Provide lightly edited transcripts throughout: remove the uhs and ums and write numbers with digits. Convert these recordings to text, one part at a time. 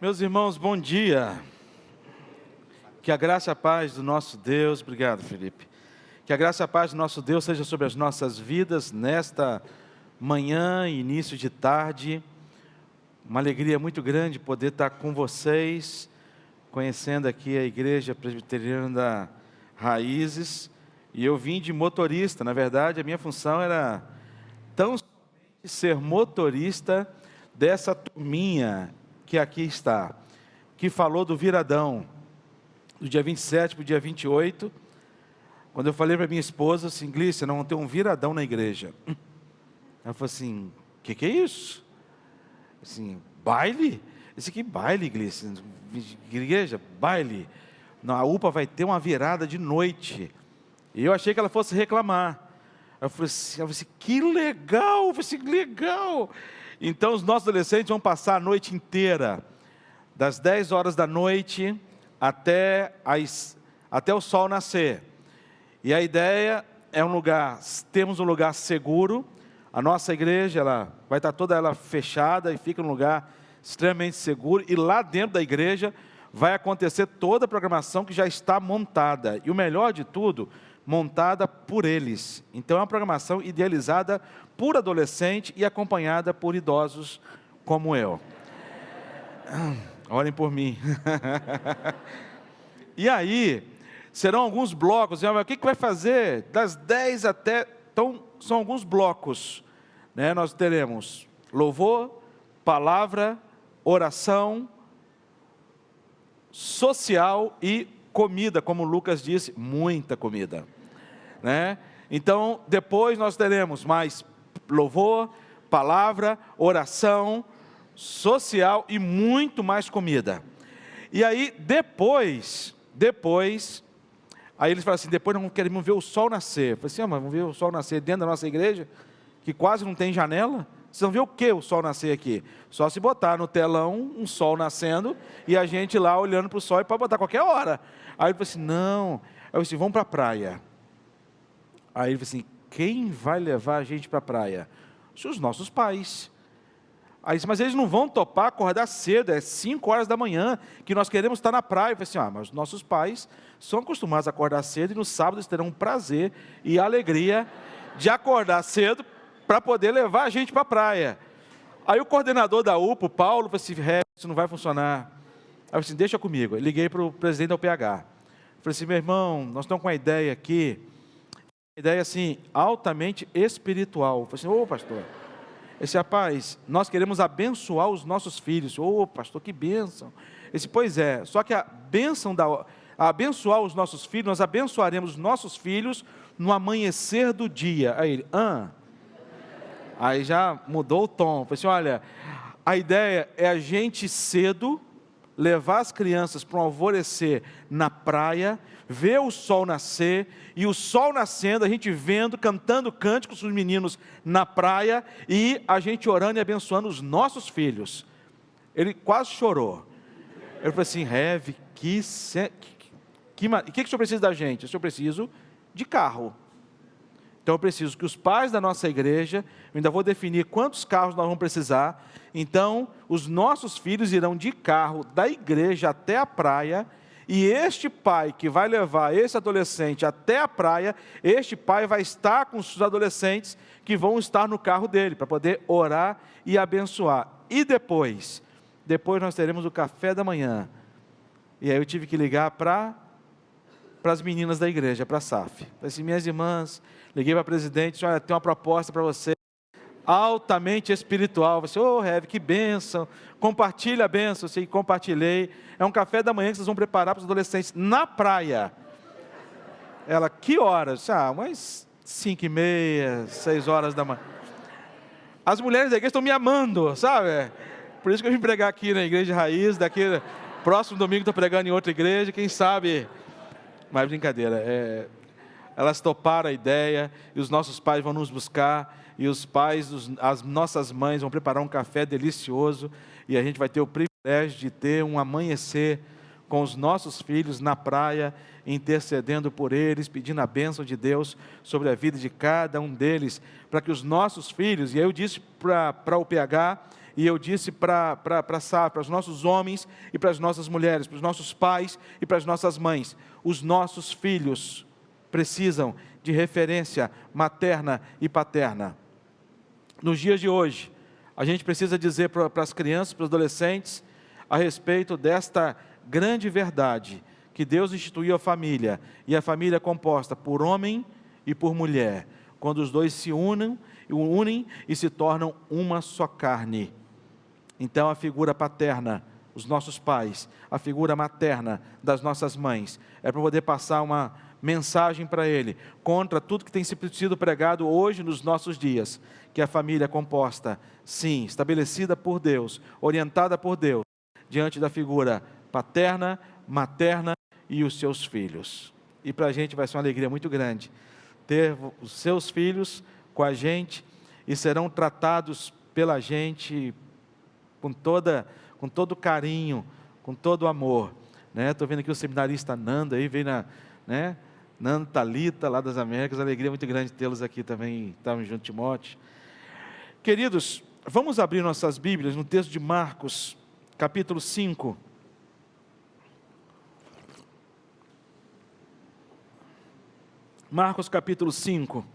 Meus irmãos, bom dia. Que a graça e a paz do nosso Deus, obrigado, Felipe. Que a graça e a paz do nosso Deus seja sobre as nossas vidas nesta manhã, início de tarde. Uma alegria muito grande poder estar com vocês, conhecendo aqui a Igreja Presbiteriana da Raízes. E eu vim de motorista, na verdade a minha função era tão somente ser motorista dessa turminha que aqui está, que falou do viradão, do dia 27 para o dia 28, quando eu falei para minha esposa assim, Glícia, não vamos ter um viradão na igreja. Ela falou assim, que é isso? Assim, baile? Esse aqui baile, Glícia, igreja, baile. Não, a UPA vai ter uma virada de noite. E eu achei que ela fosse reclamar. Eu falei assim, que legal, eu falei assim, legal. Então os nossos adolescentes vão passar a noite inteira, das 10 horas da noite até o sol nascer. E a ideia é temos um lugar seguro. A nossa igreja ela vai estar toda ela fechada e fica num lugar extremamente seguro. E lá dentro da igreja vai acontecer toda a programação que já está montada. E o melhor de tudo, montada por eles. Então é uma programação idealizada por adolescente e acompanhada por idosos como eu. Orem por mim. E aí, serão alguns blocos. O que vai fazer? Das 10 até... Então, são alguns blocos. Né? Nós teremos louvor, palavra, oração, social e comida, como Lucas disse, muita comida. Né? Então, depois nós teremos mais louvor, palavra, oração, social e muito mais comida. E aí, depois, aí eles falam assim, depois nós queremos ver o sol nascer. Eu falei assim, mas vamos ver o sol nascer dentro da nossa igreja, que quase não tem janela? Vocês vão ver o que o sol nascer aqui? Só se botar no telão um sol nascendo e a gente lá olhando para o sol e pode botar qualquer hora. Aí ele falou assim, não. Aí eu falei assim, vamos para a praia. Aí ele falou assim, quem vai levar a gente para a praia? Os nossos pais. Aí disse, mas eles não vão topar acordar cedo, é 5 horas da manhã, que nós queremos estar na praia. Eu falei assim, mas os nossos pais são acostumados a acordar cedo e no sábado eles terão o prazer e a alegria de acordar cedo para poder levar a gente para a praia. Aí o coordenador da UPA, o Paulo, falou assim, isso não vai funcionar. Aí eu falei assim, deixa comigo. Eu liguei para o presidente da UPH. Falei assim, meu irmão, nós estamos com uma ideia aqui, ideia assim, altamente espiritual. Eu falei assim, pastor, esse rapaz, nós queremos abençoar os nossos filhos. Pastor, que bênção. Pois é, só que a abençoar os nossos filhos, nós abençoaremos os nossos filhos no amanhecer do dia. Aí ele, Aí já mudou o tom. Falei assim, olha, a ideia é a gente cedo levar as crianças para um alvorecer na praia, ver o sol nascer, e o sol nascendo, a gente vendo, cantando cânticos com os meninos na praia, e a gente orando e abençoando os nossos filhos. Ele quase chorou. Eu falei assim, Rev, o que o senhor precisa da gente? Eu preciso de carro. Então eu preciso que os pais da nossa igreja, eu ainda vou definir quantos carros nós vamos precisar. Então, os nossos filhos irão de carro da igreja até a praia, e este pai que vai levar esse adolescente até a praia, este pai vai estar com os adolescentes que vão estar no carro dele, para poder orar e abençoar. E depois nós teremos o café da manhã. E aí eu tive que ligar para as meninas da igreja, para a SAF. Falei assim, minhas irmãs, liguei para a presidente, olha, tem uma proposta para você, altamente espiritual. Você, Rev, que bênção, compartilha a bênção. Eu compartilhei. É um café da manhã que vocês vão preparar para os adolescentes na praia. Ela, que horas? Umas 5h30, 6 horas da manhã. As mulheres da igreja estão me amando, sabe? Por isso que eu vim pregar aqui na Igreja Raiz, próximo domingo estou pregando em outra igreja, quem sabe... Mas brincadeira, elas toparam a ideia, e os nossos pais vão nos buscar, e os pais, as nossas mães vão preparar um café delicioso, e a gente vai ter o privilégio de ter um amanhecer com os nossos filhos na praia, intercedendo por eles, pedindo a bênção de Deus sobre a vida de cada um deles, para que os nossos filhos, e aí eu disse para o PH, E eu disse para os nossos homens e para as nossas mulheres, para os nossos pais e para as nossas mães: os nossos filhos precisam de referência materna e paterna. Nos dias de hoje, a gente precisa dizer para as crianças, para os adolescentes, a respeito desta grande verdade, que Deus instituiu a família, e a família é composta por homem e por mulher, quando os dois se unem e se tornam uma só carne. Então a figura paterna, os nossos pais, a figura materna das nossas mães, é para poder passar uma mensagem para ele, contra tudo que tem sido pregado hoje nos nossos dias, que a família é composta, sim, estabelecida por Deus, orientada por Deus, diante da figura paterna, materna e os seus filhos. E para a gente vai ser uma alegria muito grande ter os seus filhos com a gente, e serão tratados pela gente com todo carinho, com todo amor. Estou vendo aqui o seminarista Nanda, aí veio Nanda, Thalita, lá das Américas, alegria muito grande tê-los aqui também, estamos juntos, Timóteo. Queridos, vamos abrir nossas Bíblias no texto de Marcos, capítulo 5. Marcos capítulo 5.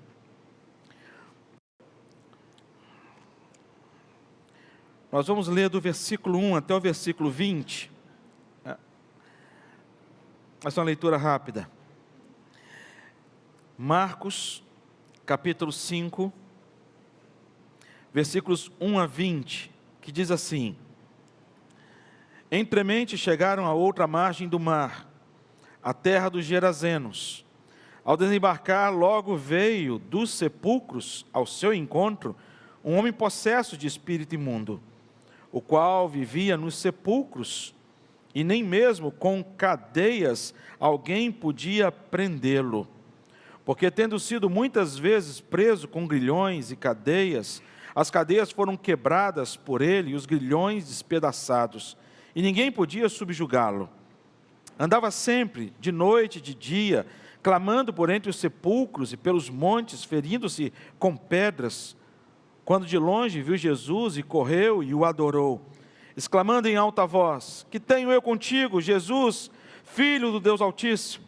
Nós vamos ler do versículo 1 até o versículo 20. Essa é uma leitura rápida. Marcos capítulo 5, versículos 1 a 20, que diz assim: Entremente chegaram a outra margem do mar, a terra dos Gerazenos. Ao desembarcar, logo veio dos sepulcros ao seu encontro um homem possesso de espírito imundo, o qual vivia nos sepulcros, e nem mesmo com cadeias alguém podia prendê-lo, porque tendo sido muitas vezes preso com grilhões e cadeias, as cadeias foram quebradas por ele e os grilhões despedaçados, e ninguém podia subjugá-lo. Andava sempre, de noite e de dia, clamando por entre os sepulcros e pelos montes, ferindo-se com pedras. Quando de longe viu Jesus e correu e o adorou, exclamando em alta voz: Que tenho eu contigo, Jesus, Filho do Deus Altíssimo?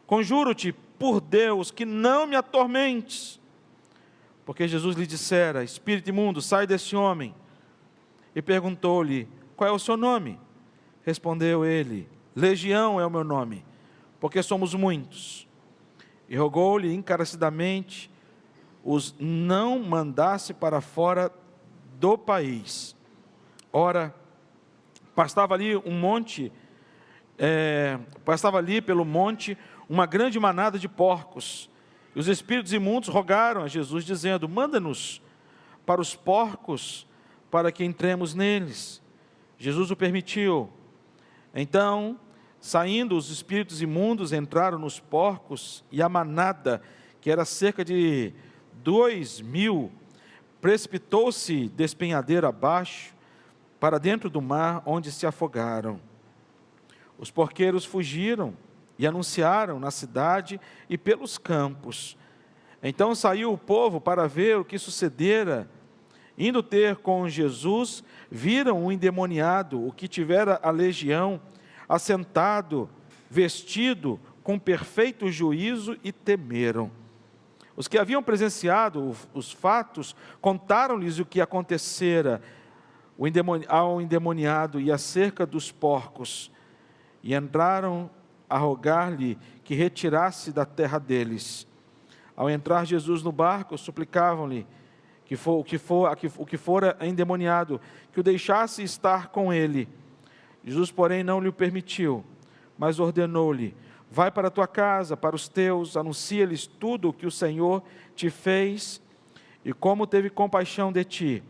Conjuro-te por Deus que não me atormentes. Porque Jesus lhe dissera: Espírito imundo, sai desse homem. E perguntou-lhe: Qual é o seu nome? Respondeu ele: Legião é o meu nome, porque somos muitos. E rogou-lhe encarecidamente os não mandasse para fora do país. Ora, passava ali pelo monte uma grande manada de porcos. E os espíritos imundos rogaram a Jesus, dizendo: Manda-nos para os porcos, para que entremos neles. Jesus o permitiu. Então, saindo os espíritos imundos, entraram nos porcos, e a manada, que era cerca de 2.000, precipitou-se despenhadeiro abaixo, para dentro do mar, onde se afogaram. Os porqueiros fugiram e anunciaram na cidade e pelos campos. Então saiu o povo para ver o que sucedera. Indo ter com Jesus, viram o endemoniado, o que tivera a legião, assentado, vestido com perfeito juízo, e temeram. Os que haviam presenciado os fatos contaram-lhes o que acontecera ao endemoniado e acerca dos porcos, e entraram a rogar-lhe que retirasse da terra deles. Ao entrar Jesus no barco, suplicavam-lhe o que fora endemoniado, que o deixasse estar com ele. Jesus, porém, não lhe o permitiu, mas ordenou-lhe: Vai para a tua casa, para os teus, anuncia-lhes tudo o que o Senhor te fez e como teve compaixão de ti.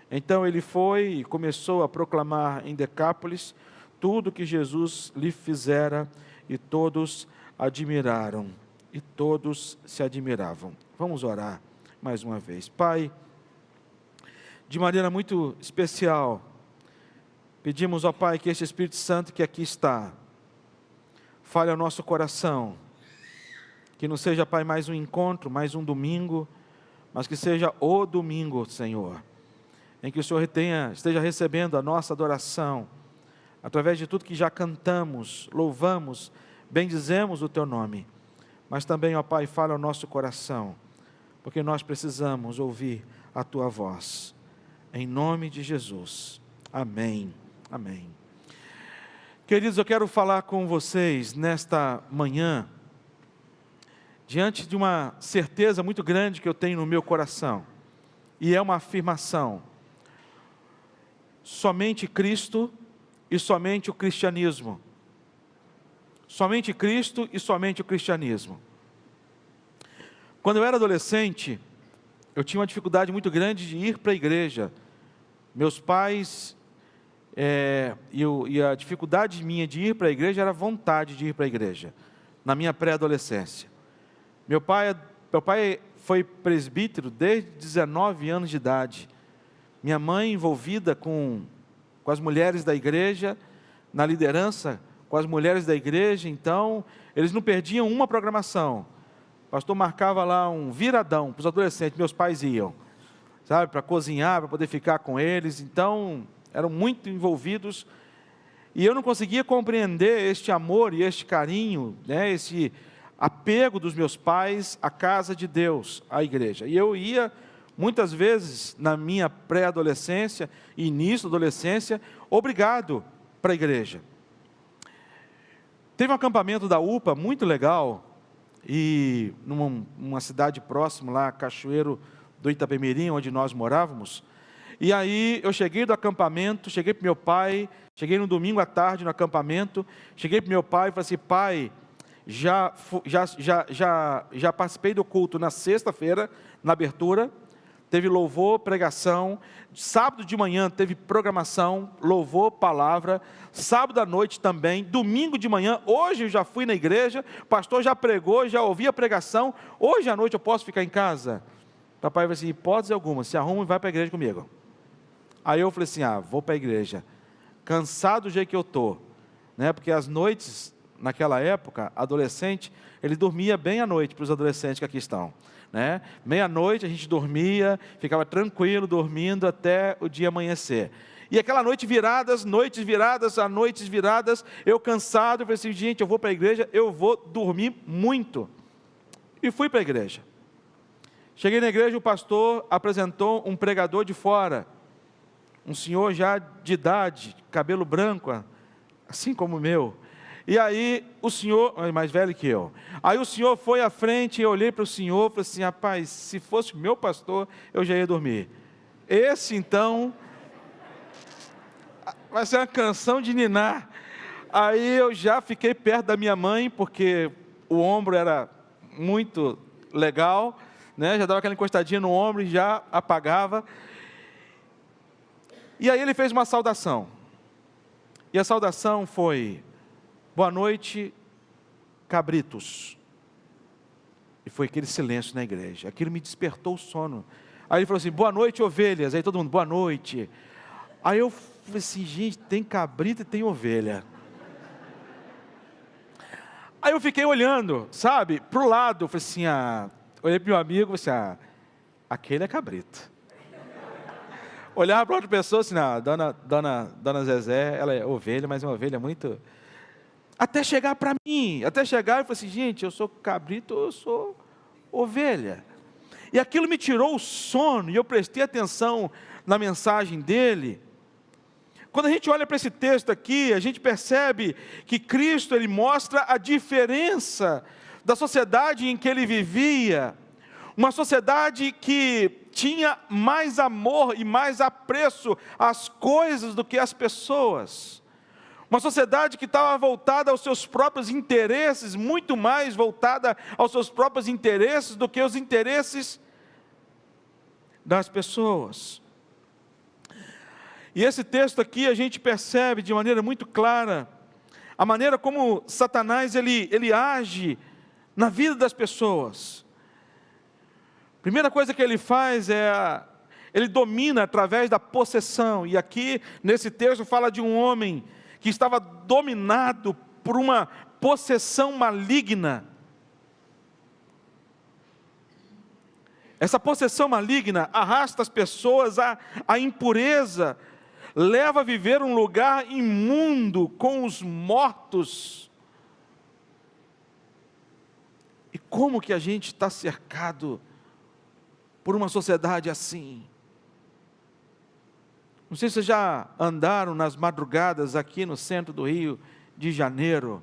Então ele foi e começou a proclamar em Decápolis tudo o que Jesus lhe fizera, e todos admiraram, e todos se admiravam. Vamos orar mais uma vez. Pai, de maneira muito especial, pedimos ao Pai que este Espírito Santo que aqui está, fale ao nosso coração, que não seja, Pai, mais um encontro, mais um domingo, mas que seja o domingo, Senhor, em que o Senhor esteja recebendo a nossa adoração, através de tudo que já cantamos, louvamos, bendizemos o Teu nome. Mas também, ó Pai, fala ao nosso coração, porque nós precisamos ouvir a Tua voz. Em nome de Jesus. Amém. Amém. Queridos, eu quero falar com vocês nesta manhã, diante de uma certeza muito grande que eu tenho no meu coração, e é uma afirmação: somente Cristo e somente o cristianismo. Somente Cristo e somente o cristianismo. Quando eu era adolescente, eu tinha uma dificuldade muito grande de ir para a igreja. Meus pais, e a dificuldade minha de ir para a igreja era a vontade de ir para a igreja, na minha pré-adolescência. Meu pai foi presbítero desde 19 anos de idade. Minha mãe envolvida com as mulheres da igreja, na liderança com as mulheres da igreja, então eles não perdiam uma programação. O pastor marcava lá um viradão para os adolescentes, meus pais iam, sabe, para cozinhar, para poder ficar com eles, então eram muito envolvidos, e eu não conseguia compreender este amor e este carinho, esse apego dos meus pais à casa de Deus, à igreja. E eu ia muitas vezes na minha pré-adolescência e início da adolescência, obrigado para a igreja. Teve um acampamento da UPA muito legal, e numa cidade próxima lá, Cachoeiro do Itapemirim, onde nós morávamos. E aí eu cheguei do acampamento, cheguei para meu pai, cheguei no domingo à tarde no acampamento, cheguei para meu pai e falei assim: pai, já participei do culto na sexta-feira, na abertura, teve louvor, pregação, sábado de manhã teve programação, louvor, palavra, sábado à noite também, domingo de manhã, hoje eu já fui na igreja, o pastor já pregou, já ouvi a pregação, hoje à noite eu posso ficar em casa? Papai vai assim: hipótese alguma, se arruma e vai para a igreja comigo. Aí eu falei assim: vou para a igreja, cansado do jeito que eu estou, porque as noites, naquela época, adolescente, ele dormia bem à noite, para os adolescentes que aqui estão, meia-noite a gente dormia, ficava tranquilo, dormindo até o dia amanhecer, e aquela noites viradas, eu cansado, eu falei assim: gente, eu vou para a igreja, eu vou dormir muito, e fui para a igreja. Cheguei na igreja, o pastor apresentou um pregador de fora, um senhor já de idade, cabelo branco, assim como o meu. E aí o senhor, mais velho que eu, aí o senhor foi à frente, eu olhei para o senhor e falei assim: rapaz, se fosse o meu pastor, eu já ia dormir. Esse então, vai ser uma canção de ninar. Aí eu já fiquei perto da minha mãe, porque o ombro era muito legal, já dava aquela encostadinha no ombro e já apagava. E aí ele fez uma saudação, e a saudação foi: boa noite, cabritos. E foi aquele silêncio na igreja, aquilo me despertou o sono. Aí ele falou assim: boa noite, ovelhas. Aí todo mundo: boa noite. Aí eu falei assim: gente, tem cabrito e tem ovelha. Aí eu fiquei olhando, sabe, para o lado, eu falei assim: olhei para o meu amigo, falei assim: aquele é cabrito. Olhava para outra pessoa assim: dona Zezé, ela é ovelha, mas é uma ovelha muito... Até chegar para mim, e falei assim: gente, eu sou cabrito ou eu sou ovelha? E aquilo me tirou o sono, e eu prestei atenção na mensagem dele. Quando a gente olha para esse texto aqui, a gente percebe que Cristo, ele mostra a diferença da sociedade em que ele vivia, uma sociedade que tinha mais amor e mais apreço às coisas do que às pessoas, uma sociedade que estava voltada aos seus próprios interesses, muito mais voltada aos seus próprios interesses do que os interesses das pessoas. E esse texto aqui a gente percebe de maneira muito clara a maneira como Satanás ele age na vida das pessoas. Primeira coisa que ele faz ele domina através da possessão, e aqui nesse texto fala de um homem que estava dominado por uma possessão maligna. Essa possessão maligna arrasta as pessoas à impureza, leva a viver um lugar imundo com os mortos. E como que a gente está cercado por uma sociedade assim? Não sei se vocês já andaram nas madrugadas aqui no centro do Rio de Janeiro.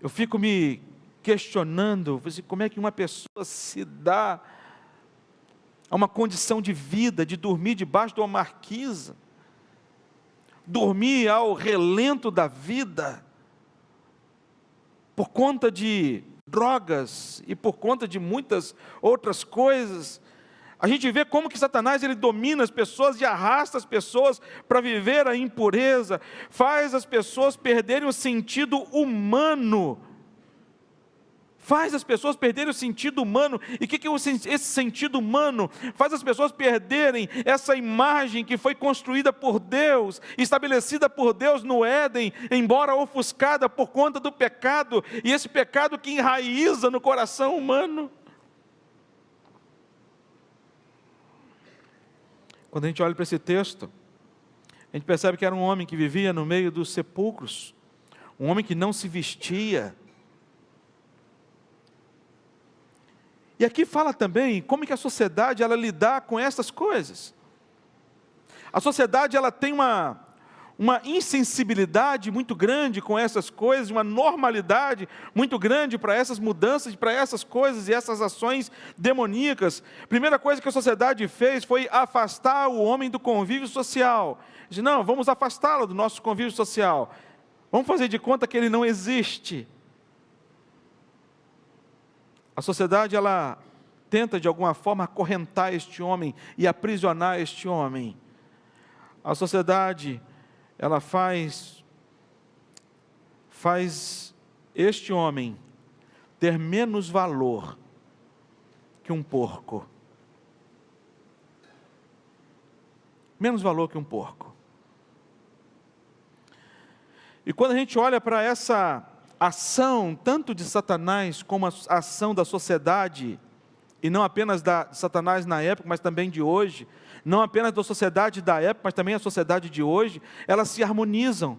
Eu fico me questionando, como é que uma pessoa se dá a uma condição de vida, de dormir debaixo de uma marquisa, dormir ao relento da vida, por conta de drogas e por conta de muitas outras coisas. A gente vê como que Satanás ele domina as pessoas e arrasta as pessoas para viver a impureza, faz as pessoas perderem o sentido humano. Faz as pessoas perderem o sentido humano. E o que é esse sentido humano? Faz as pessoas perderem essa imagem que foi construída por Deus, estabelecida por Deus no Éden, embora ofuscada por conta do pecado, e esse pecado que enraiza no coração humano. Quando a gente olha para esse texto, a gente percebe que era um homem que vivia no meio dos sepulcros, um homem que não se vestia. E aqui fala também como que a sociedade ela lidar com essas coisas. A sociedade ela tem uma insensibilidade muito grande com essas coisas, uma normalidade muito grande para essas mudanças, para essas coisas e essas ações demoníacas. Primeira coisa que a sociedade fez foi afastar o homem do convívio social. Diz, não, vamos afastá-lo do nosso convívio social. Vamos fazer de conta que ele não existe. A sociedade ela tenta de alguma forma acorrentar este homem e aprisionar este homem. A sociedade ela faz este homem ter menos valor que um porco. Menos valor que um porco. E quando a gente olha para essa ação, tanto de Satanás como a ação da sociedade, e não apenas de Satanás na época, mas também de hoje, não apenas da sociedade da época, mas também a sociedade de hoje, elas se harmonizam.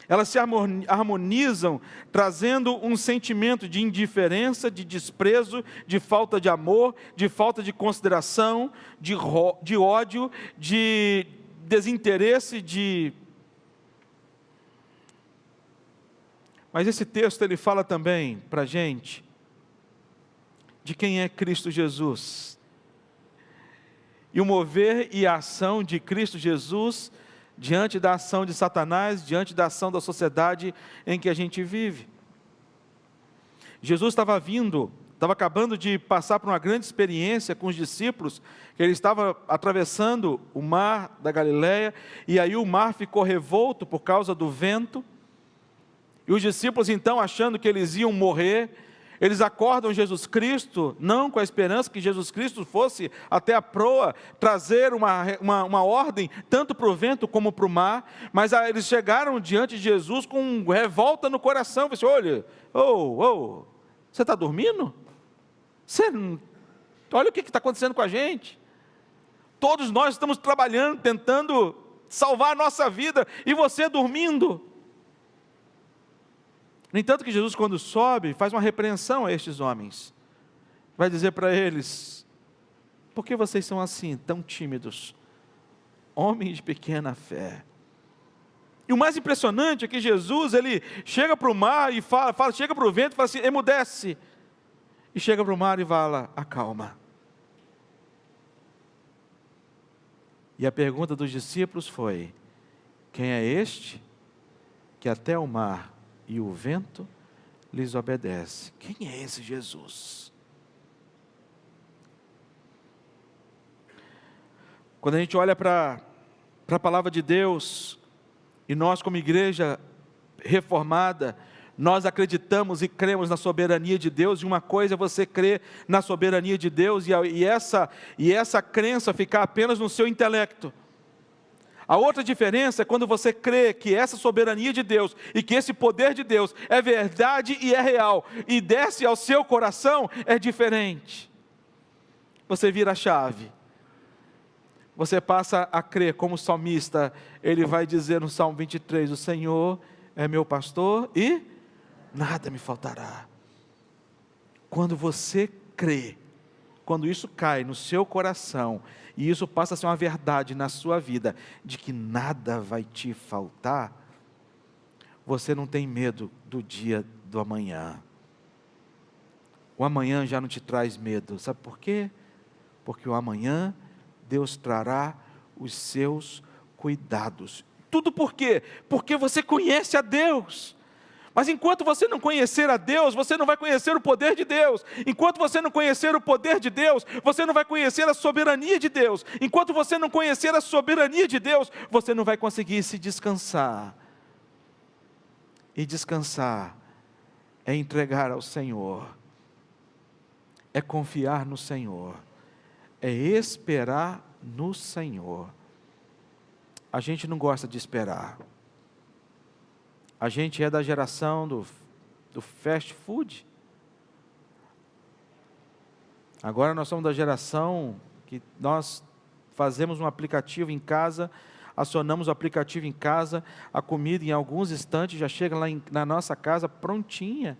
Elas se harmonizam, trazendo um sentimento de indiferença, de desprezo, de falta de amor, de falta de consideração, de ódio, de desinteresse, Mas esse texto ele fala também para a gente de quem é Cristo Jesus. E o mover e a ação de Cristo Jesus diante da ação de Satanás, diante da ação da sociedade em que a gente vive. Jesus estava acabando de passar por uma grande experiência com os discípulos, que ele estava atravessando o mar da Galileia, e aí o mar ficou revolto por causa do vento, e os discípulos então, achando que eles iam morrer, eles acordam Jesus Cristo, não com a esperança que Jesus Cristo fosse até a proa, trazer uma ordem, tanto para o vento como para o mar, mas eles chegaram diante de Jesus com revolta no coração, olha, você está dormindo? Olha o que está acontecendo com a gente, todos nós estamos trabalhando, tentando salvar a nossa vida, e você dormindo. No entanto que Jesus, quando sobe, faz uma repreensão a estes homens. Vai dizer para eles, por que vocês são assim, tão tímidos? Homens de pequena fé. E o mais impressionante é que Jesus, ele chega para o mar e chega para o vento e fala assim, emudece. E chega para o mar e fala, acalma. E a pergunta dos discípulos foi, quem é este que até o mar e o vento lhes obedece? Quem é esse Jesus? Quando a gente olha para a palavra de Deus, e nós como igreja reformada, nós acreditamos e cremos na soberania de Deus, e uma coisa é você crer na soberania de Deus, e essa crença ficar apenas no seu intelecto. A outra diferença é quando você crê que essa soberania de Deus e que esse poder de Deus é verdade e é real, e desce ao seu coração, é diferente. Você vira a chave. Você passa a crer, como o salmista, ele vai dizer no Salmo 23, o Senhor é meu pastor e nada me faltará. Quando você crê, quando isso cai no seu coração, e isso passa a ser uma verdade na sua vida, de que nada vai te faltar, você não tem medo do dia do amanhã. O amanhã já não te traz medo, sabe por quê? Porque o amanhã, Deus trará os seus cuidados. Tudo por quê? Porque você conhece a Deus. Mas enquanto você não conhecer a Deus, você não vai conhecer o poder de Deus. Enquanto você não conhecer o poder de Deus, você não vai conhecer a soberania de Deus. Enquanto você não conhecer a soberania de Deus, você não vai conseguir se descansar. E descansar é entregar ao Senhor, é confiar no Senhor, é esperar no Senhor. A gente não gosta de esperar. A gente é da geração do fast food. Agora nós somos da geração que nós fazemos um aplicativo em casa, acionamos o aplicativo em casa, a comida em alguns instantes já chega lá na nossa casa prontinha.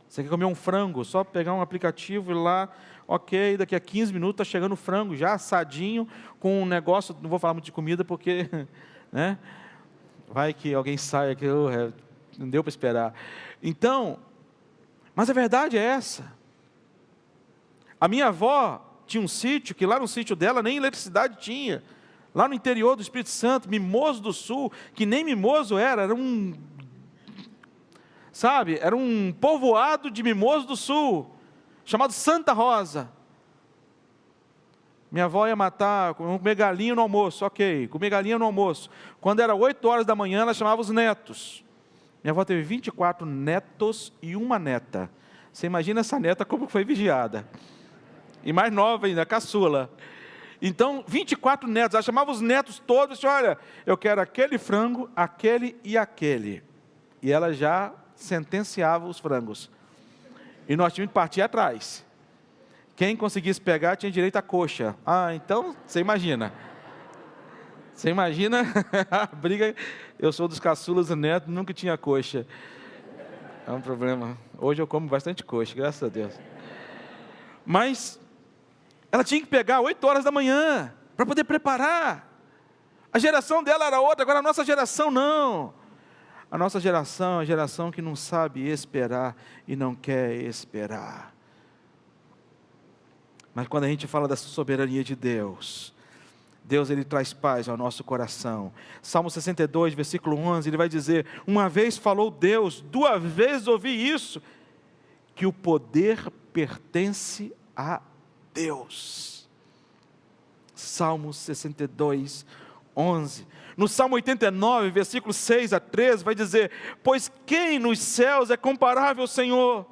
Você quer comer um frango, só pegar um aplicativo e ir lá, ok, daqui a 15 minutos está chegando o frango, já assadinho, com um negócio, não vou falar muito de comida porque, né? Vai que alguém saia, que não deu para esperar. Então, mas a verdade é essa. A minha avó tinha um sítio, que lá no sítio dela nem eletricidade tinha. Lá no interior do Espírito Santo, Mimoso do Sul, que nem Mimoso era um... Sabe, era um povoado de Mimoso do Sul, chamado Santa Rosa. Minha avó ia matar, comer galinha no almoço, ok, comer galinha no almoço. Quando era 8 horas da manhã, ela chamava os netos. Minha avó teve 24 netos e uma neta. Você imagina essa neta como foi vigiada. E mais nova ainda, caçula. Então, 24 netos, ela chamava os netos todos e disse, olha, eu quero aquele frango, aquele e aquele. E ela já sentenciava os frangos. E nós tínhamos que partir atrás. Quem conseguisse pegar tinha direito à coxa. Ah, então, você imagina. Você imagina a briga. Eu sou dos caçulas do neto, nunca tinha coxa. É um problema. Hoje eu como bastante coxa, graças a Deus. Mas ela tinha que pegar 8 horas da manhã para poder preparar. A geração dela era outra, agora a nossa geração não. A nossa geração é uma geração que não sabe esperar e não quer esperar. Mas quando a gente fala da soberania de Deus, Deus ele traz paz ao nosso coração. Salmo 62, versículo 11, ele vai dizer, uma vez falou Deus, 2 vezes ouvi isso, que o poder pertence a Deus. Salmo 62, 11. No Salmo 89, versículo 6 a 13, vai dizer, pois quem nos céus é comparável ao Senhor?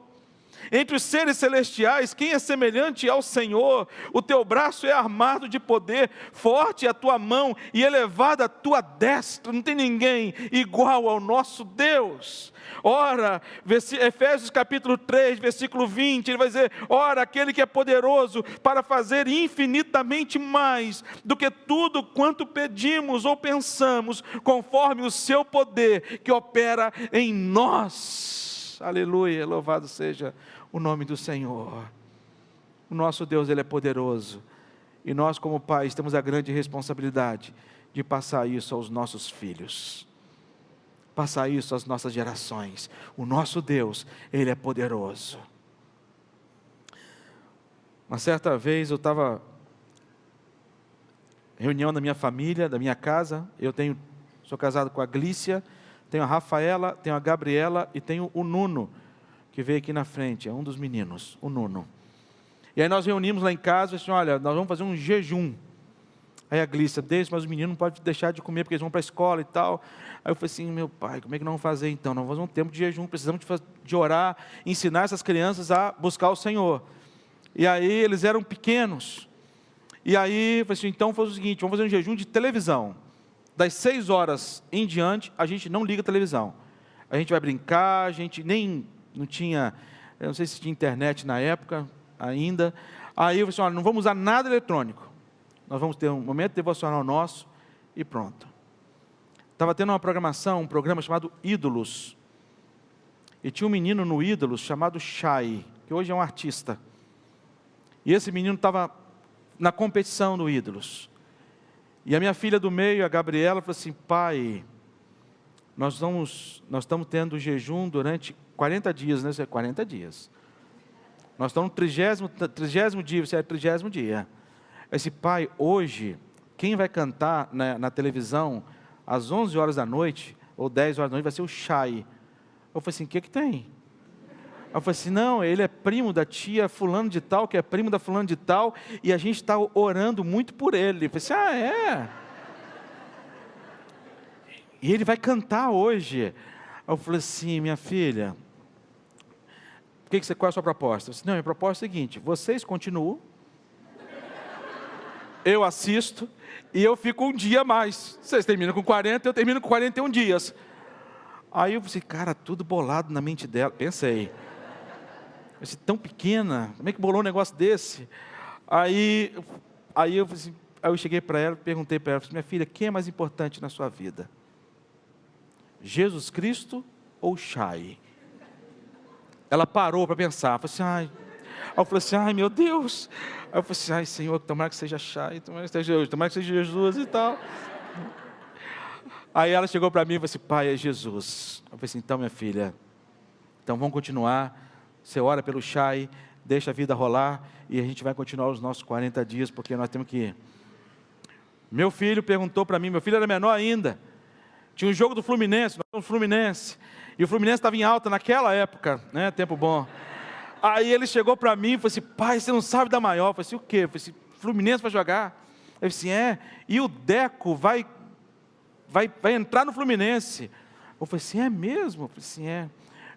Entre os seres celestiais, quem é semelhante ao Senhor? O teu braço é armado de poder, forte é a tua mão e elevada a tua destra. Não tem ninguém igual ao nosso Deus. Ora, Efésios capítulo 3, versículo 20, ele vai dizer, ora, aquele que é poderoso para fazer infinitamente mais do que tudo quanto pedimos ou pensamos, conforme o seu poder que opera em nós. Aleluia, louvado seja o nome do Senhor. O nosso Deus, ele é poderoso. E nós como pais temos a grande responsabilidade de passar isso aos nossos filhos. Passar isso às nossas gerações. O nosso Deus, ele é poderoso. Uma certa vez eu estava reunião da minha família, da minha casa. Sou casado com a Glícia, tenho a Rafaela, tenho a Gabriela e tenho o Nuno, que veio aqui na frente, é um dos meninos, o Nuno. E aí nós reunimos lá em casa e disse, olha, nós vamos fazer um jejum. Aí a Glícia, mas os meninos não podem deixar de comer, porque eles vão para a escola e tal. Aí eu falei assim, meu pai, como é que nós vamos fazer então? Nós vamos fazer um tempo de jejum, precisamos de orar, ensinar essas crianças a buscar o Senhor. E aí eles eram pequenos. E aí, eu falei assim, então foi o seguinte, vamos fazer um jejum de televisão. Das 6 horas em diante, a gente não liga a televisão. A gente vai brincar, a gente nem, não tinha, eu não sei se tinha internet na época ainda. Aí eu falei assim, olha, não vamos usar nada eletrônico. Nós vamos ter um momento devocional nosso e pronto. Estava tendo uma programação, um programa chamado Ídolos. E tinha um menino no Ídolos chamado Shai, que hoje é um artista. E esse menino estava na competição do Ídolos. E a minha filha do meio, a Gabriela, falou assim, pai, nós estamos tendo jejum durante 40 dias, né? Isso é 40 dias. Nós estamos no 30º dia, isso é o 30º dia. Eu disse, pai, hoje, quem vai cantar na televisão às 11 horas da noite, ou 10 horas da noite, vai ser o Shai. Eu falei assim, o que tem? Eu falei assim, não, ele é primo da tia fulano de tal, que é primo da fulano de tal, e a gente está orando muito por ele. Eu falei assim, é? E ele vai cantar hoje. Eu falei assim, minha filha, qual é a sua proposta? Eu disse, não, minha proposta é a seguinte, vocês continuam, eu assisto, e eu fico um dia a mais. Vocês terminam com 40, eu termino com 41 dias. Aí eu falei, cara, tudo bolado na mente dela. Pensei, tão pequena, como é que bolou um negócio desse? Aí eu cheguei para ela, perguntei para ela, minha filha, quem é mais importante na sua vida? Jesus Cristo ou Shai? Ela parou para pensar, Aí eu falei assim, ai meu Deus. Aí eu falei assim, ai Senhor, tomara que seja Shai, tomara que seja Jesus e tal. Aí ela chegou para mim e falou assim, pai, é Jesus. Eu falei assim, então minha filha, então vamos continuar, você ora pelo Shai, deixa a vida rolar, e a gente vai continuar os nossos 40 dias, porque nós temos que ir. Meu filho perguntou para mim, meu filho era menor ainda, tinha um jogo do Fluminense, nós somos Fluminense, e o Fluminense estava em alta naquela época, né, tempo bom. Aí ele chegou para mim e falou assim, pai, você não sabe da maior. Eu falei assim, o quê? Eu falei assim, Fluminense vai jogar? Ele disse, e o Deco vai entrar no Fluminense. Eu falei assim, é mesmo? Eu falei assim, é.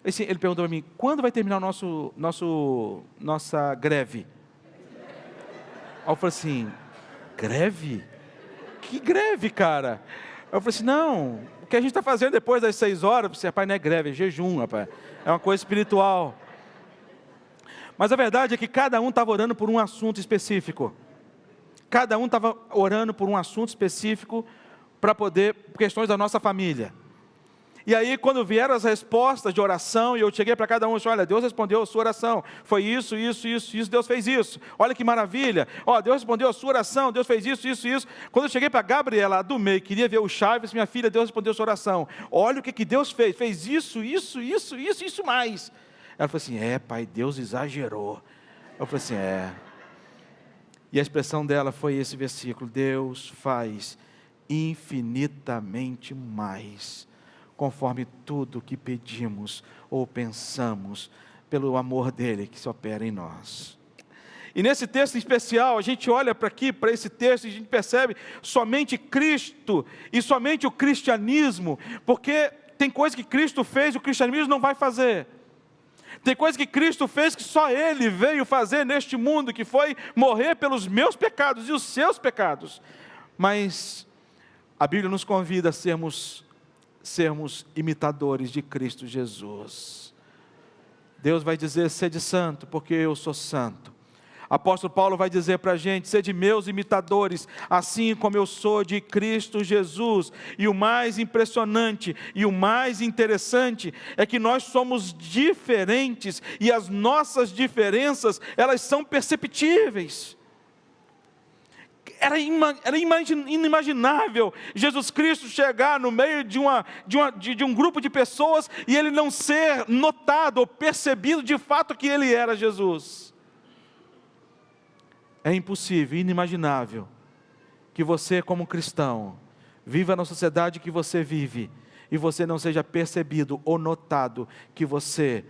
Ele perguntou para mim, quando vai terminar nossa greve? Aí eu falei assim, greve? Que greve, cara? Eu falei assim, não, o que a gente está fazendo depois das 6 horas, eu falei assim, rapaz, não é greve, é jejum, rapaz. É uma coisa espiritual. Mas a verdade é que cada um estava orando por um assunto específico. Cada um estava orando por um assunto específico para poder, questões da nossa família. E aí, quando vieram as respostas de oração, e eu cheguei para cada um e disse, olha, Deus respondeu a sua oração. Foi isso, Deus fez isso. Olha que maravilha. Deus respondeu a sua oração, Deus fez isso. Quando eu cheguei para a Gabriela, do meio, queria ver o Chaves, minha filha, Deus respondeu a sua oração. Olha o que Deus fez. Fez isso mais. Ela falou assim, pai, Deus exagerou. Eu falei assim, E a expressão dela foi esse versículo, Deus faz infinitamente mais, conforme tudo que pedimos ou pensamos, pelo amor dele que se opera em nós. E nesse texto em especial, a gente olha para esse texto e a gente percebe somente Cristo e somente o cristianismo, porque tem coisa que Cristo fez e o cristianismo não vai fazer. Tem coisa que Cristo fez que só Ele veio fazer neste mundo, que foi morrer pelos meus pecados e os seus pecados. Mas a Bíblia nos convida a sermos imitadores de Cristo Jesus. Deus vai dizer, sede santo, porque eu sou santo. Apóstolo Paulo vai dizer para a gente, sede meus imitadores, assim como eu sou de Cristo Jesus. E o mais impressionante e o mais interessante é que nós somos diferentes e as nossas diferenças, elas são perceptíveis. Era inimaginável Jesus Cristo chegar no meio de um grupo de pessoas e ele não ser notado ou percebido de fato que ele era Jesus. É impossível, inimaginável, que você como cristão, viva na sociedade que você vive, e você não seja percebido ou notado que você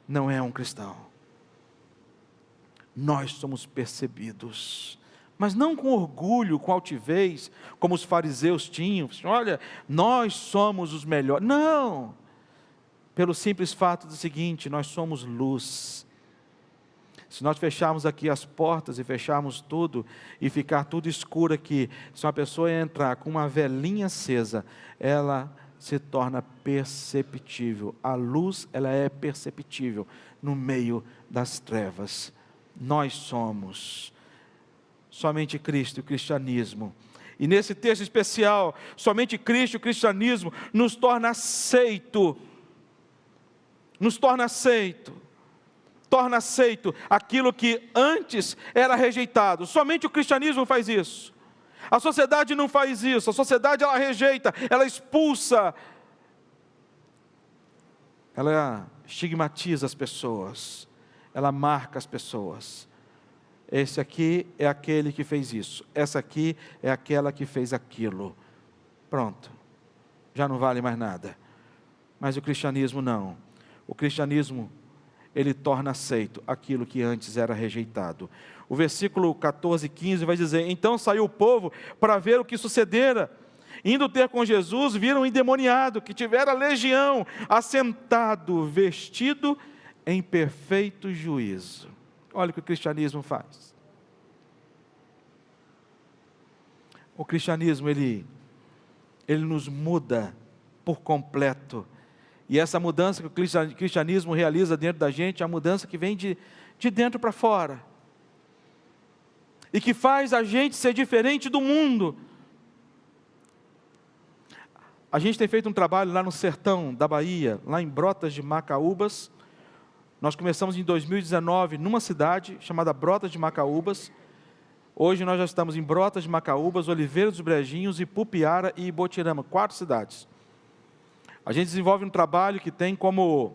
não é um cristão. Nós somos percebidos, mas não com orgulho, com altivez, como os fariseus tinham, olha, nós somos os melhores. Não, pelo simples fato do seguinte, nós somos luz. Se nós fecharmos aqui as portas e fecharmos tudo e ficar tudo escuro aqui, se uma pessoa entrar com uma velinha acesa, ela se torna perceptível. A luz, ela é perceptível no meio das trevas. Nós somos somente Cristo e o cristianismo. E nesse texto especial, somente Cristo e o cristianismo nos torna aceito. Nos torna aceito. Torna aceito aquilo que antes era rejeitado. Somente o cristianismo faz isso. A sociedade não faz isso. A sociedade, ela rejeita, ela expulsa, ela estigmatiza as pessoas, ela marca as pessoas. Esse aqui é aquele que fez isso, essa aqui é aquela que fez aquilo. Pronto, já não vale mais nada. Mas o cristianismo não. O cristianismo, ele torna aceito aquilo que antes era rejeitado. O versículo 14 e 15 vai dizer: então saiu o povo para ver o que sucedera. Indo ter com Jesus, viram um endemoniado que tivera legião, assentado, vestido em perfeito juízo. Olha o que o cristianismo faz. O cristianismo, ele nos muda por completo. E essa mudança que o cristianismo realiza dentro da gente, é a mudança que vem de dentro para fora. E que faz a gente ser diferente do mundo. A gente tem feito um trabalho lá no sertão da Bahia, lá em Brotas de Macaúbas. Nós começamos em 2019 numa cidade chamada Brotas de Macaúbas. Hoje nós já estamos em Brotas de Macaúbas, Oliveira dos Brejinhos, Ipupiara e Ibotirama, 4 cidades. A gente desenvolve um trabalho que tem como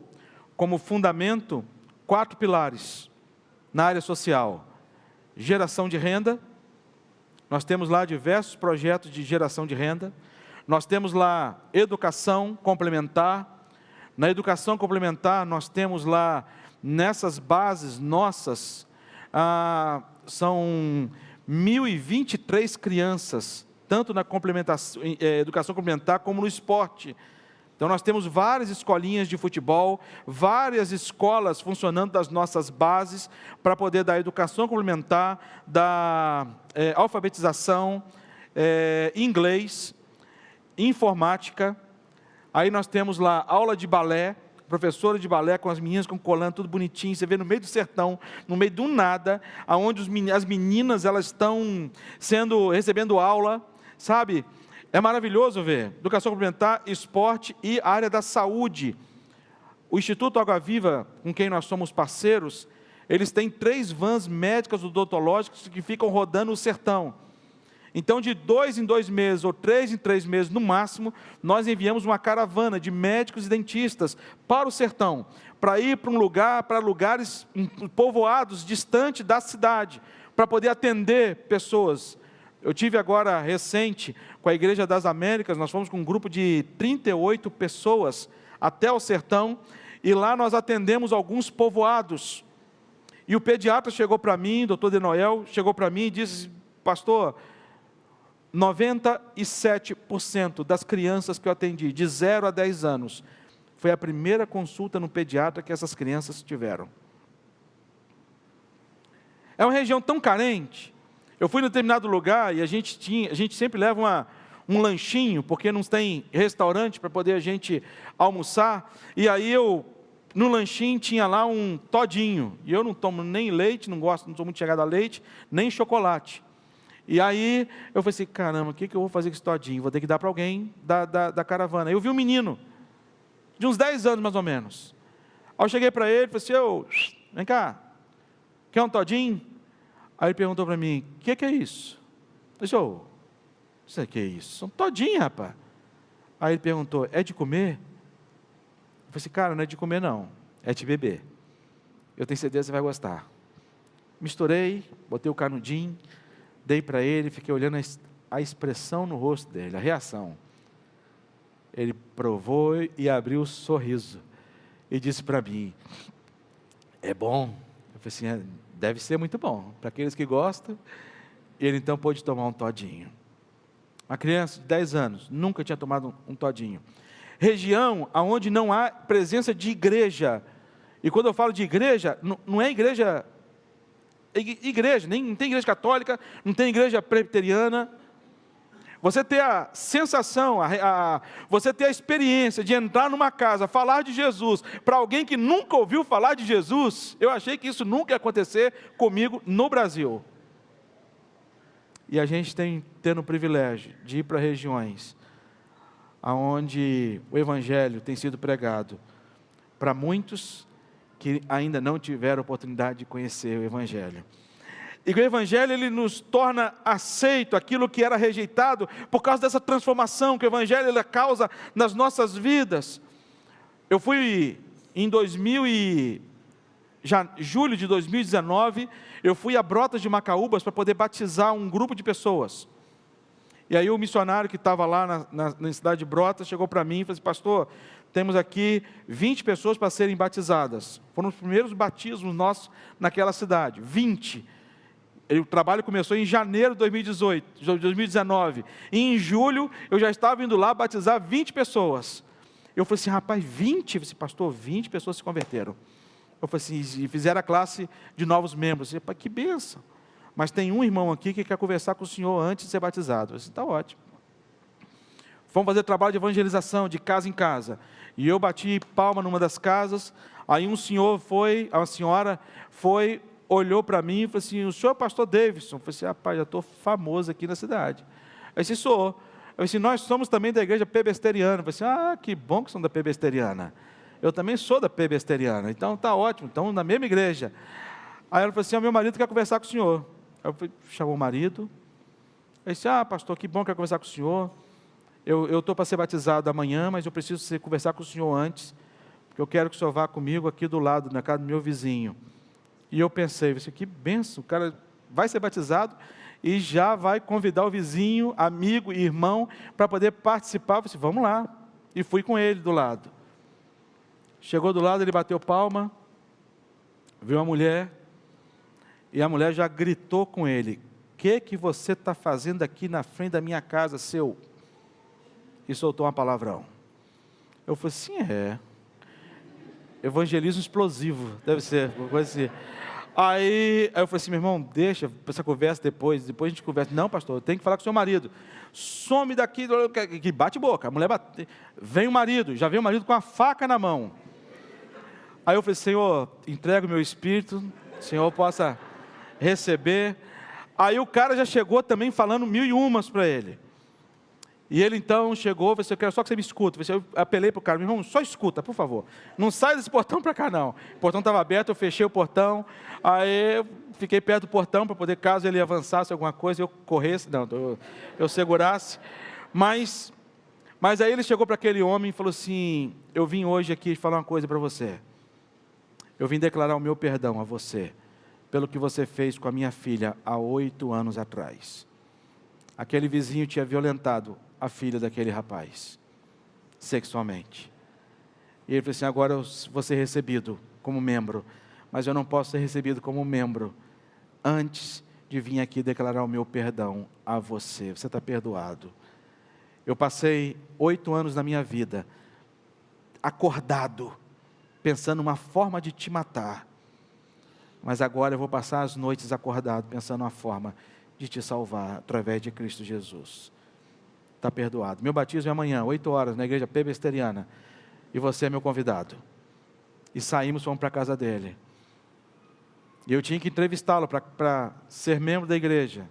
fundamento 4 pilares na área social. Geração de renda, nós temos lá diversos projetos de geração de renda. Nós temos lá educação complementar. Na educação complementar, nós temos lá, nessas bases nossas, são 1.023 crianças, tanto na educação complementar como no esporte. Então nós temos várias escolinhas de futebol, várias escolas funcionando das nossas bases, para poder dar educação complementar, dar alfabetização, inglês, informática. Aí nós temos lá aula de balé, professora de balé com as meninas com colã, tudo bonitinho. Você vê no meio do sertão, no meio do nada, aonde as meninas elas estão recebendo aula, sabe? É maravilhoso ver. Educação complementar, esporte e a área da saúde. O Instituto Água Viva, com quem nós somos parceiros, eles têm 3 vans médicas odontológicas que ficam rodando o sertão. Então, de 2 em 2 meses, ou 3 em 3 meses no máximo, nós enviamos uma caravana de médicos e dentistas para o sertão, para ir para lugares povoados, distante da cidade, para poder atender pessoas. Eu tive agora, recente, com a Igreja das Américas, nós fomos com um grupo de 38 pessoas até o sertão, e lá nós atendemos alguns povoados. E o pediatra chegou para mim, doutor De Noel, chegou para mim e disse: pastor, 97% das crianças que eu atendi, de 0 a 10 anos, foi a primeira consulta no pediatra que essas crianças tiveram. É uma região tão carente. Eu fui em determinado lugar e a gente sempre leva um lanchinho, porque não tem restaurante para poder a gente almoçar. E aí no lanchinho tinha lá um todinho. E eu não tomo nem leite, não sou muito chegado a leite, nem chocolate. E aí eu falei assim: caramba, o que eu vou fazer com esse todinho? Vou ter que dar para alguém da caravana. Aí eu vi um menino, de uns 10 anos mais ou menos. Aí eu cheguei para ele e falei assim: vem cá, quer um todinho? Aí ele perguntou para mim: o que é isso? Eu disse: não sei o que é isso. Um todinho, rapaz. Aí ele perguntou: é de comer? Eu falei assim: cara, não é de comer não, é de beber. Eu tenho certeza que você vai gostar. Misturei, botei o canudinho, dei para ele, fiquei olhando a expressão no rosto dele, a reação. Ele provou e abriu o sorriso. E disse para mim: é bom? Eu falei assim: deve ser muito bom. Para aqueles que gostam, ele então pôde tomar um todinho. Uma criança de 10 anos, nunca tinha tomado um todinho. Região onde não há presença de igreja. E quando eu falo de igreja, não é igreja igreja, nem tem igreja católica, não tem igreja presbiteriana. Você ter a sensação, você ter a experiência de entrar numa casa, falar de Jesus, para alguém que nunca ouviu falar de Jesus, eu achei que isso nunca ia acontecer comigo no Brasil. E a gente tem tendo o privilégio de ir para regiões onde o Evangelho tem sido pregado para muitos que ainda não tiveram oportunidade de conhecer o Evangelho. E o Evangelho, ele nos torna aceito aquilo que era rejeitado, por causa dessa transformação que o Evangelho ele causa nas nossas vidas. Eu fui em julho de 2019, eu fui a Brotas de Macaúbas para poder batizar um grupo de pessoas. E aí o missionário que estava lá na cidade de Brotas chegou para mim e falou assim: pastor, temos aqui 20 pessoas para serem batizadas. Foram os primeiros batismos nossos naquela cidade, 20. O trabalho começou em janeiro de 2019. E em julho eu já estava indo lá batizar 20 pessoas. Eu falei assim: rapaz, 20? Eu falei, pastor, 20 pessoas se converteram. Eu falei assim, e fizeram a classe de novos membros. Eu falei, que bênção. Mas tem um irmão aqui que quer conversar com o senhor antes de ser batizado. Eu falei, está ótimo. Fomos fazer trabalho de evangelização, de casa em casa. E eu bati palma numa das casas. Aí uma senhora foi, olhou para mim e falou assim: o senhor é o pastor Davidson? Eu falei assim: rapaz, já estou famoso aqui na cidade. Eu disse: sou. Eu falei assim: nós somos também da igreja Pebesteriana. Eu falei assim: que bom que são da Pebesteriana. Eu também sou da Pebesteriana. Então está ótimo, estamos na mesma igreja. Aí ela falou assim: meu marido quer conversar com o senhor. Eu chamou o marido. Eu disse: pastor, que bom que quer conversar com o senhor. Eu estou para ser batizado amanhã, mas eu preciso conversar com o senhor antes, porque eu quero que o senhor vá comigo aqui do lado, na casa do meu vizinho. E eu pensei, que benção, o cara vai ser batizado e já vai convidar o vizinho, amigo e irmão para poder participar. Eu falei, vamos lá. E fui com ele do lado. Chegou do lado, ele bateu palma, viu a mulher, e a mulher já gritou com ele: o que você está fazendo aqui na frente da minha casa, seu? E soltou um palavrão. Eu falei assim: evangelismo explosivo, deve ser, uma coisa assim. Aí eu falei assim: meu irmão, deixa essa conversa depois a gente conversa. Não, pastor, eu tenho que falar com o seu marido. Some daqui, que bate boca. A mulher bate. Vem o marido, já vem o marido com a faca na mão. Aí eu falei: Senhor, entrego o meu espírito, o Senhor possa receber. Aí o cara já chegou também falando 1001 para ele. E ele então chegou, falou assim: eu quero só que você me escuta. Eu apelei para o cara: meu irmão, só escuta, por favor. Não sai desse portão para cá, não. O portão estava aberto, eu fechei o portão. Aí eu fiquei perto do portão para poder, caso ele avançasse alguma coisa, eu corresse, eu segurasse. Mas aí ele chegou para aquele homem e falou assim: eu vim hoje aqui falar uma coisa para você. Eu vim declarar o meu perdão a você, pelo que você fez com a minha filha há 8 anos atrás. Aquele vizinho tinha violentado a filha daquele rapaz, sexualmente. E ele falou assim: agora eu vou ser recebido como membro, mas eu não posso ser recebido como membro antes de vir aqui declarar o meu perdão a você. Você está perdoado. Eu passei 8 anos da minha vida acordado, pensando uma forma de te matar, mas agora eu vou passar as noites acordado, pensando uma forma de te salvar através de Cristo Jesus. Está perdoado. Meu batismo é amanhã, 8 horas, na igreja Pebesteriana. E você é meu convidado. E saímos, fomos para a casa dele. E eu tinha que entrevistá-lo para ser membro da igreja.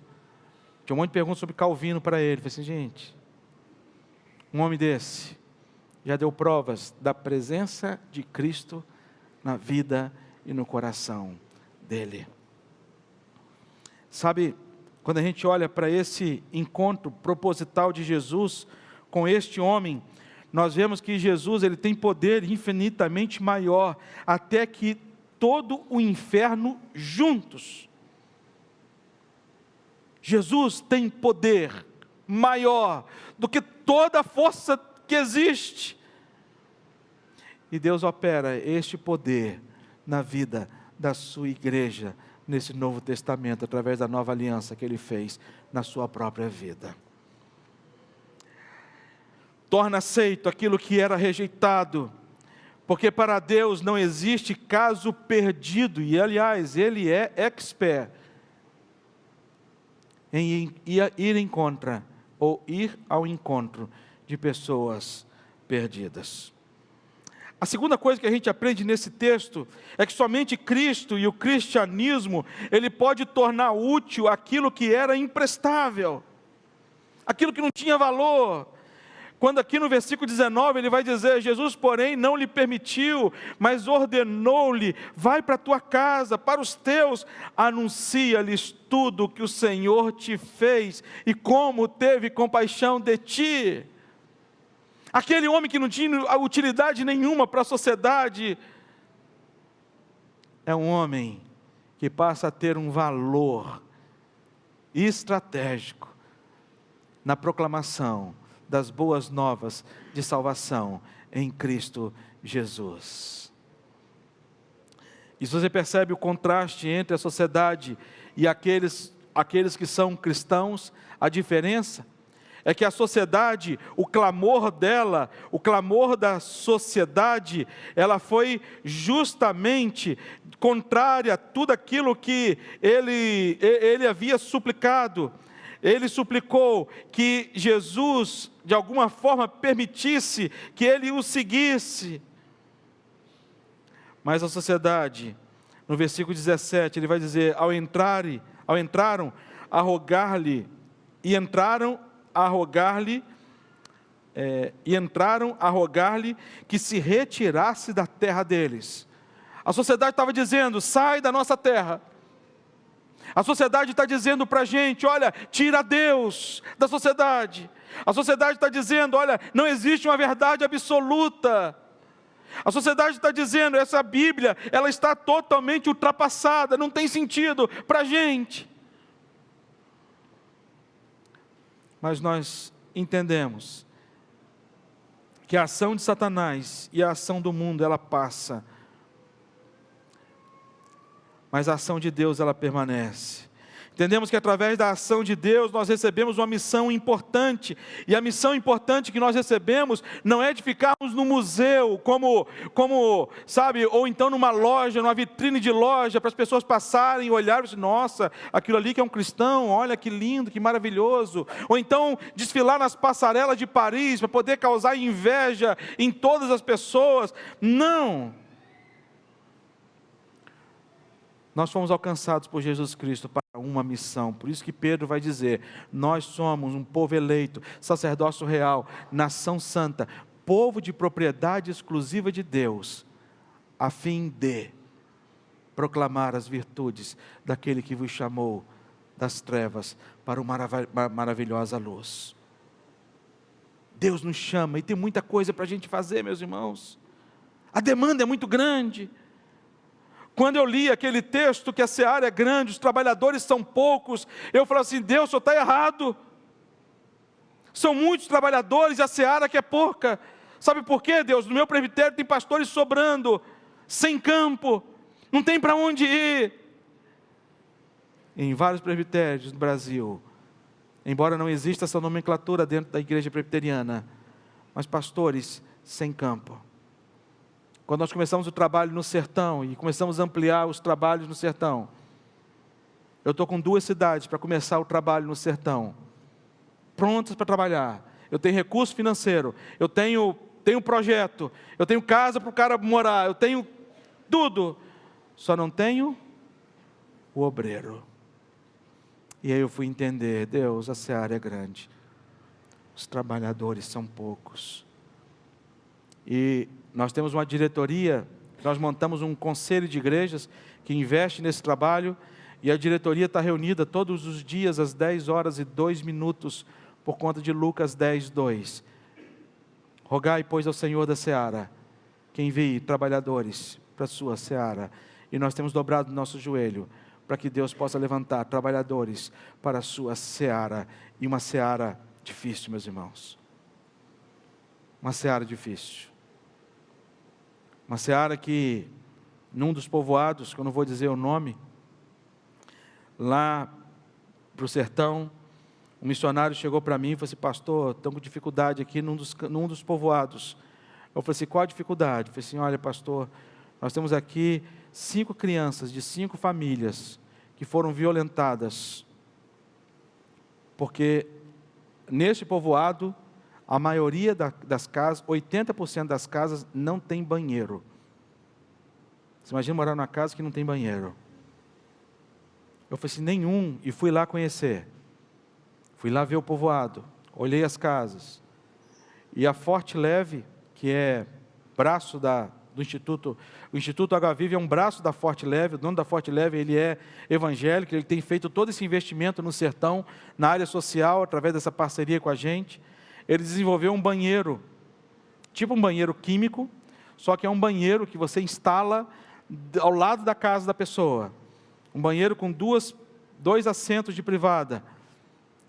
Tinha um monte de perguntas sobre Calvino para ele. Eu falei assim: gente, um homem desse já deu provas da presença de Cristo na vida e no coração dele. Sabe, quando a gente olha para esse encontro proposital de Jesus com este homem, nós vemos que Jesus ele tem poder infinitamente maior, até que todo o inferno juntos. Jesus tem poder maior do que toda a força que existe. E Deus opera este poder na vida da sua igreja, nesse Novo Testamento, através da nova aliança que Ele fez na sua própria vida. Torna aceito aquilo que era rejeitado, Porque para Deus não existe caso perdido, e aliás, Ele é expert em ir ao encontro de pessoas perdidas. A segunda coisa que a gente aprende nesse texto é que somente Cristo e o cristianismo, ele pode tornar útil aquilo que era imprestável, aquilo que não tinha valor. Quando aqui no versículo 19 ele vai dizer: Jesus, porém, não lhe permitiu, mas ordenou-lhe: vai para a tua casa, para os teus, anuncia-lhes tudo o que o Senhor te fez e como teve compaixão de ti. Aquele homem que não tinha utilidade nenhuma para a sociedade, é um homem que passa a ter um valor estratégico na proclamação das boas novas de salvação em Cristo Jesus. E se você percebe o contraste entre a sociedade e aqueles que são cristãos, a diferença é que a sociedade, o clamor dela, o clamor da sociedade, ela foi justamente contrária a tudo aquilo que ele havia suplicado. Ele suplicou que Jesus, de alguma forma, permitisse que ele o seguisse. Mas a sociedade, no versículo 17, ele vai dizer: entraram a rogar-lhe que se retirasse da terra deles. A sociedade estava dizendo: sai da nossa terra. A sociedade está dizendo para a gente: olha, tira Deus da sociedade. A sociedade está dizendo: olha, não existe uma verdade absoluta. A sociedade está dizendo: essa Bíblia, ela está totalmente ultrapassada, não tem sentido para a gente. Mas nós entendemos que a ação de Satanás e a ação do mundo, ela passa, mas a ação de Deus, ela permanece. Entendemos que através da ação de Deus, nós recebemos uma missão importante, e a missão importante que nós recebemos, não é de ficarmos no museu, como sabe, ou então numa loja, numa vitrine de loja, para as pessoas passarem e olharem e dizer: nossa, aquilo ali que é um cristão, olha que lindo, que maravilhoso. Ou então desfilar nas passarelas de Paris, para poder causar inveja em todas as pessoas. Não! Nós fomos alcançados por Jesus Cristo para uma missão. Por isso que Pedro vai dizer: nós somos um povo eleito, sacerdócio real, nação santa, povo de propriedade exclusiva de Deus, a fim de proclamar as virtudes daquele que vos chamou das trevas para uma maravilhosa luz. Deus nos chama e tem muita coisa para a gente fazer, meus irmãos. A demanda é muito grande. Quando eu li aquele texto que a seara é grande, os trabalhadores são poucos, eu falo assim: Deus, o senhor está errado. São muitos trabalhadores e a seara que é pouca. Sabe por quê, Deus? No meu presbitério tem pastores sobrando, sem campo, não tem para onde ir. Em vários presbitérios do Brasil, embora não exista essa nomenclatura dentro da igreja presbiteriana, mas pastores sem campo. Quando nós começamos o trabalho no sertão e começamos a ampliar os trabalhos no sertão, eu estou com 2 cidades para começar o trabalho no sertão, prontas para trabalhar. Eu tenho recurso financeiro, eu tenho projeto, eu tenho casa para o cara morar, eu tenho tudo, só não tenho o obreiro. E aí eu fui entender: Deus, a seara é grande, os trabalhadores são poucos. E nós temos uma diretoria, nós montamos um conselho de igrejas que investe nesse trabalho, e a diretoria está reunida todos os dias às 10h02, por conta de Lucas 10:2. Rogai, pois, ao Senhor da seara, que envie trabalhadores para a sua seara. E nós temos dobrado o nosso joelho, para que Deus possa levantar trabalhadores para a sua seara, e uma seara difícil, meus irmãos. Uma seara difícil. Uma seara que, num dos povoados, que eu não vou dizer o nome, lá para o sertão, um missionário chegou para mim e falou assim: pastor, estamos com dificuldade aqui num dos povoados. Eu falei assim, qual a dificuldade? Eu falei assim, olha pastor, nós temos aqui 5 crianças de 5 famílias que foram violentadas, porque neste povoado, a maioria das casas, 80% das casas não tem banheiro. Você imagina morar numa casa que não tem banheiro. Eu falei assim, nenhum, e fui lá conhecer. Fui lá ver o povoado, olhei as casas. E a Forte Leve, que é braço do Instituto, o Instituto Água Viva é um braço da Forte Leve, o dono da Forte Leve, ele é evangélico, ele tem feito todo esse investimento no sertão, na área social, através dessa parceria com a gente. Ele desenvolveu um banheiro, tipo um banheiro químico, só que é um banheiro que você instala ao lado da casa da pessoa. Um banheiro com 2 assentos de privada.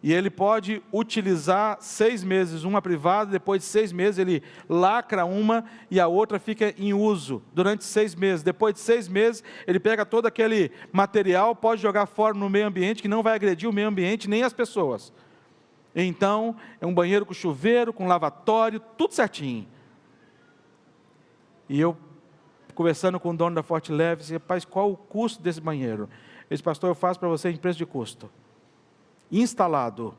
E ele pode utilizar 6 meses uma privada, depois de 6 meses ele lacra uma e a outra fica em uso durante 6 meses. Depois de 6 meses ele pega todo aquele material, pode jogar fora no meio ambiente, que não vai agredir o meio ambiente nem as pessoas. Então, é um banheiro com chuveiro, com lavatório, tudo certinho. E eu, conversando com o dono da Forte Leve, disse, rapaz, qual o custo desse banheiro? Ele disse, pastor, eu faço para você em preço de custo. Instalado.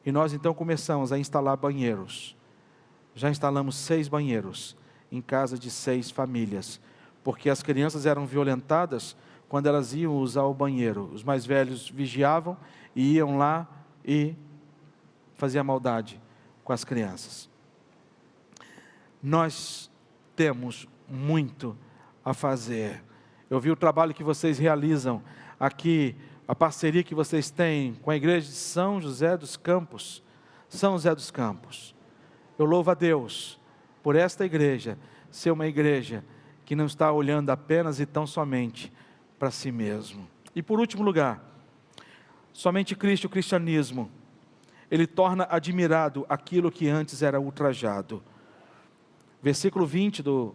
E nós então começamos a instalar banheiros. Já instalamos 6 banheiros em casa de 6 famílias. Porque as crianças eram violentadas quando elas iam usar o banheiro. Os mais velhos vigiavam e iam lá e faziam maldade com as crianças. Nós temos muito a fazer. Eu vi o trabalho que vocês realizam aqui, a parceria que vocês têm com a igreja de São José dos Campos. São José dos Campos. Eu louvo a Deus por esta igreja ser uma igreja que não está olhando apenas e tão somente para si mesmo. E por último lugar, somente Cristo, o cristianismo, ele torna admirado aquilo que antes era ultrajado. Versículo 20 do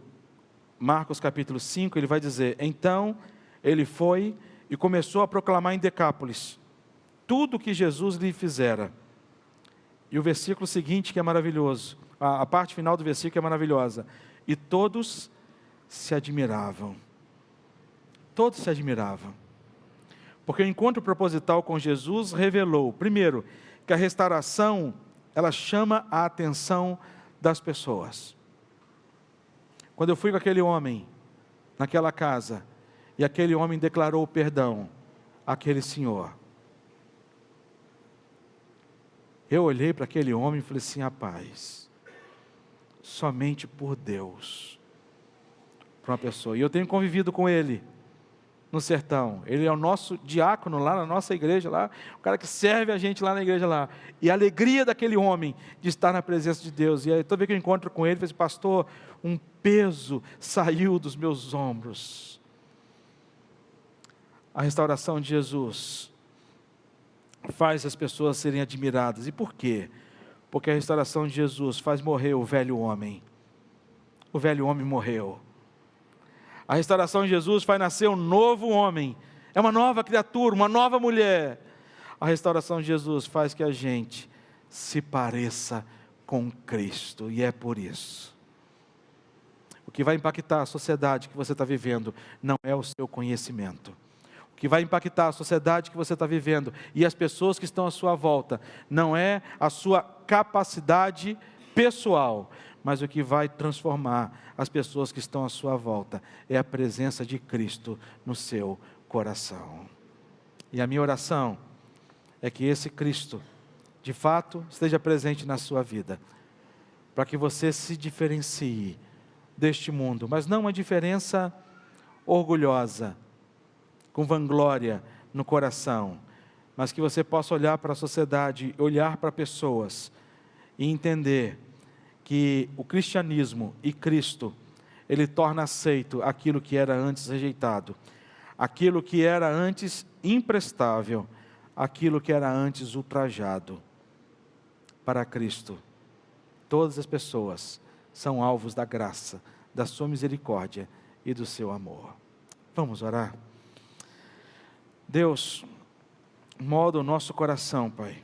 Marcos capítulo 5, ele vai dizer, então ele foi e começou a proclamar em Decápolis tudo o que Jesus lhe fizera. E o versículo seguinte que é maravilhoso, a parte final do versículo é maravilhosa. E todos se admiravam. Todos se admiravam. Porque o encontro proposital com Jesus revelou, primeiro, que a restauração, ela chama a atenção das pessoas. Quando eu fui com aquele homem, naquela casa, e aquele homem declarou perdão àquele senhor, eu olhei para aquele homem e falei assim, rapaz, somente por Deus, para uma pessoa, e eu tenho convivido com ele, no sertão, ele é o nosso diácono lá na nossa igreja, lá, o cara que serve a gente lá na igreja lá, e a alegria daquele homem de estar na presença de Deus, e aí toda vez que eu encontro com ele, eu falei, pastor, um peso saiu dos meus ombros. A restauração de Jesus faz as pessoas serem admiradas, e por quê? Porque a restauração de Jesus faz morrer o velho homem morreu. A restauração de Jesus faz nascer um novo homem, é uma nova criatura, uma nova mulher. A restauração de Jesus faz que a gente se pareça com Cristo, e é por isso. O que vai impactar a sociedade que você está vivendo não é o seu conhecimento. O que vai impactar a sociedade que você está vivendo e as pessoas que estão à sua volta não é a sua capacidade pessoal, mas o que vai transformar as pessoas que estão à sua volta é a presença de Cristo no seu coração. E a minha oração é que esse Cristo, de fato, esteja presente na sua vida, para que você se diferencie deste mundo, mas não uma diferença orgulhosa, com vanglória no coração, mas que você possa olhar para a sociedade, olhar para pessoas e entender que o cristianismo e Cristo, ele torna aceito aquilo que era antes rejeitado, aquilo que era antes imprestável, aquilo que era antes ultrajado. Para Cristo, todas as pessoas são alvos da graça, da sua misericórdia e do seu amor. Vamos orar? Deus, molda o nosso coração, Pai,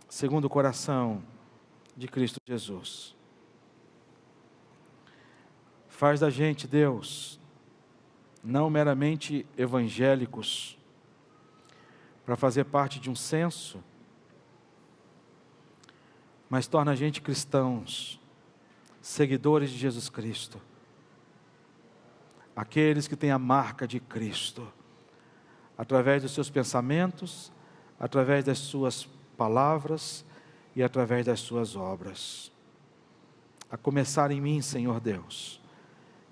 segundo o coração de Cristo Jesus. Faz da gente, Deus, não meramente evangélicos, para fazer parte de um censo, mas torna a gente cristãos, seguidores de Jesus Cristo, aqueles que têm a marca de Cristo, através dos seus pensamentos, através das suas palavras e através das suas obras. A começar em mim, Senhor Deus,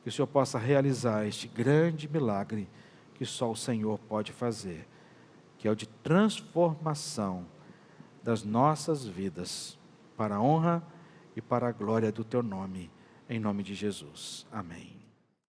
que o Senhor possa realizar este grande milagre que só o Senhor pode fazer, que é o de transformação das nossas vidas, para a honra e para a glória do Teu nome, em nome de Jesus. Amém.